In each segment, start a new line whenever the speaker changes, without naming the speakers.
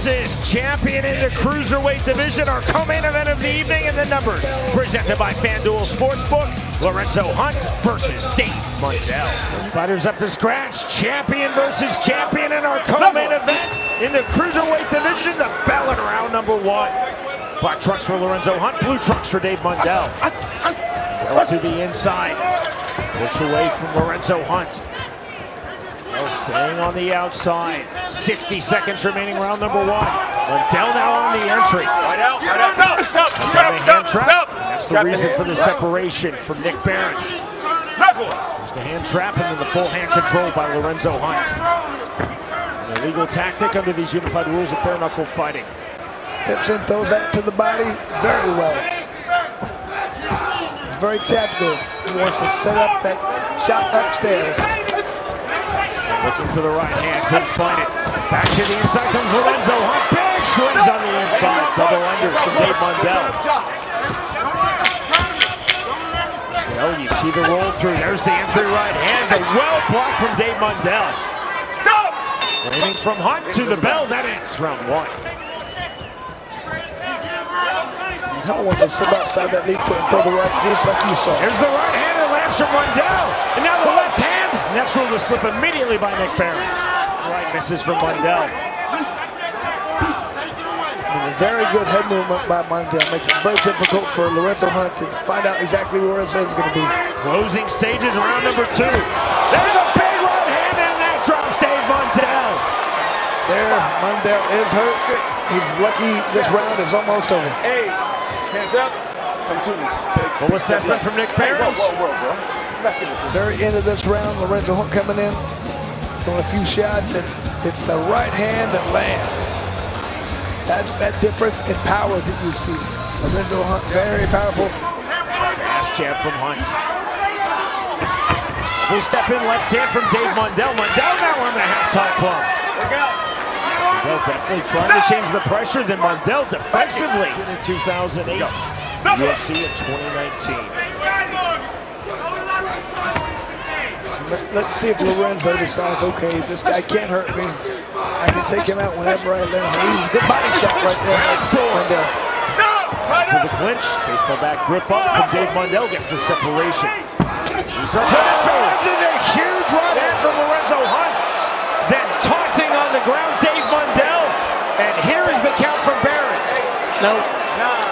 versus champion in the cruiserweight division, our co-main event of the evening, and the numbers presented by FanDuel Sportsbook. Lorenzo Hunt versus Dave Mundell. The fighters up to scratch. Champion versus champion in our co-main event in the cruiserweight division. The bell in round number 1. Black trunks for Lorenzo Hunt, blue trunks for Dave Mundell. Go to the inside. Push away from Lorenzo Hunt. Staying on the outside. 60 seconds remaining, round number 1. Mundell now on the entry.
Right out. Stop.
Hand trap. That's the reason for the separation from Nick Barons. There's the hand trap and then the full hand control by Lorenzo Hunt. An illegal tactic under these unified rules of bare knuckle fighting.
Steps in, throws that to the body very well. It's very tactical. He wants to set up that shot upstairs.
Looking for the right hand, couldn't find it. Back to the inside comes Lorenzo Hunt. Big swings on the inside. Double unders from Dave Mundell. Well, you see the roll through. There's the entry right hand. A well blocked from Dave Mundell. Aiming from Hunt to the bell. That ends round 1.
Hunt wants to sit outside that lead foot and throw the right, just like you saw.
There's the right hand that lands from Mundell. And now the left hand. Next rule to slip immediately by Nick Barons. Right misses from Mundell.
A very good head movement by Mundell. Makes it very difficult for Lorenzo Hunt to find out exactly where his head's going to be.
Closing stages, round number 2. There's a big right hand and that drops Dave Mundell.
There, Mundell is hurt. He's lucky this round is almost over.
Hey, hands up. Come to me.
Full assessment from Nick Barons.
Whoa, bro. Back in
The very end of this round, Lorenzo Hunt coming in, throwing a few shots, and it's the right hand that lands. That's that difference in power that you see. Lorenzo Hunt, very powerful.
Fast jab from Hunt. Full step in left hand from Dave Mundell. Mundell now on the half-top pump. Mundell definitely trying to change the pressure. Then Mundell defensively in 2008. UFC in 2019.
Let's see if Lorenzo decides, okay, this guy can't hurt me. I can take him out whenever I let him. He's a good body shot right there.
To the clinch. Baseball bat grip up from Dave Mundell. Gets the separation. He starts with a huge right hand from Lorenzo Hunt. Then taunting on the ground, Dave Mundell. And here is the count from Barons.
No.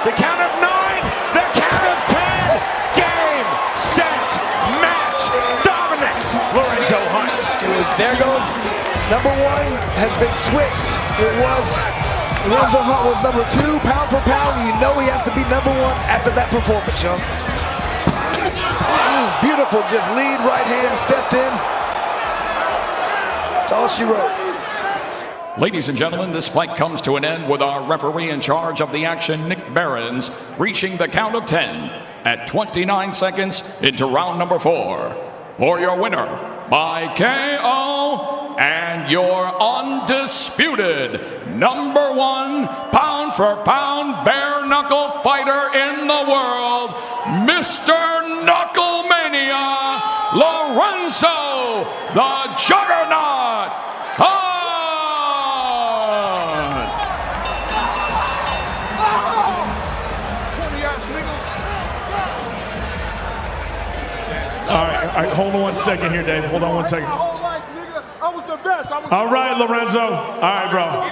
The count of 9. The count of 10. Game, set, match. Dominates Lorenzo Hunt.
There goes number 1 has been switched. It was Lorenzo Hunt was number 2, pound for pound. You know he has to be number 1 after that performance, young. Beautiful, just lead right hand, stepped in. That's all she wrote.
Ladies and gentlemen, this fight comes to an end with our referee in charge of the action, Nick Barons, reaching the count of 10 at 29 seconds into round number 4. For your winner by KO and your undisputed number 1 pound-for-pound bare-knuckle fighter in the world, Mr. Knucklemania, Lorenzo the Juggernaut Hunt!
All right, hold on 1 second here, Dave. Hold on 1 second.
I was the best.
All right, Lorenzo. All right, bro.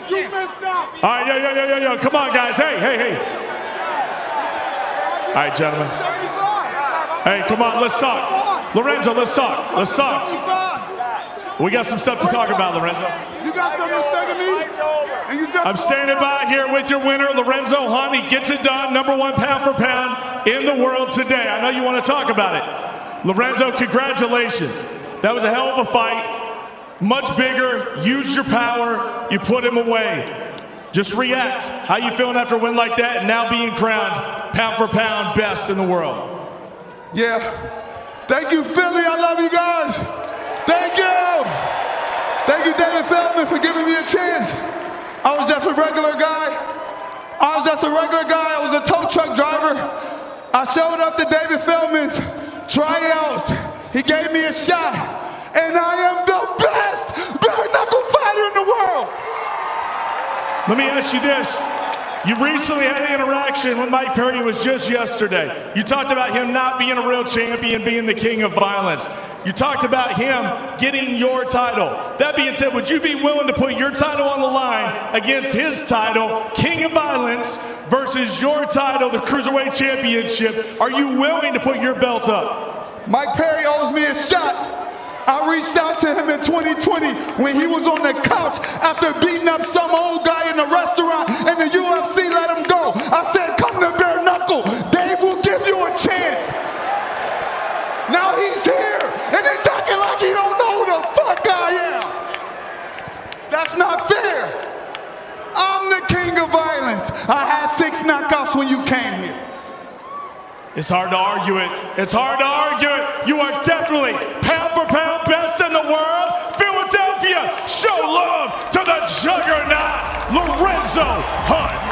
You messed up.
All right, yo. Come on, guys. Hey. All right, gentlemen. Hey, come on, let's talk. Lorenzo, let's talk. We got some stuff to talk about, Lorenzo.
You got something to say to me? And you just
I'm standing by here with your winner, Lorenzo Hunt. He gets it done, number 1 pound for pound in the world today. I know you want to talk about it. Lorenzo, congratulations. That was a hell of a fight. Much bigger, used your power, you put him away. Just react. How you feeling after a win like that and now being crowned pound for pound best in the world?
Yeah. Thank you, Philly. I love you guys. Thank you. Thank you, David Feldman, for giving me a chance. I was just a regular guy. I was a tow truck driver. I showed up to David Feldman's tryouts. He gave me a shot, and I am the best bare knuckle fighter in the world.
Let me ask you this. You recently had an interaction with Mike Perry. It was just yesterday. You talked about him not being a real champion, being the king of violence. You talked about him getting your title. That being said, would you be willing to put your title on the line against his title, King of Violence, versus your title, the Cruiserweight Championship? Are you willing to put your belt up?
Mike Perry owes me a shot. I reached out to him in 2020 when he was on the couch after beating up some old guy in a restaurant and the UFC let him go. I said, come to bare knuckle. Dave will give you a chance. Now he's here and he's acting like he don't know who the fuck I am. That's not fair. I'm the king of violence. I had 6 knockouts when you came here.
It's hard to argue it. It's hard to argue it. You are definitely pound for pound best in the world. Philadelphia, show love to the juggernaut, Lorenzo Hunt.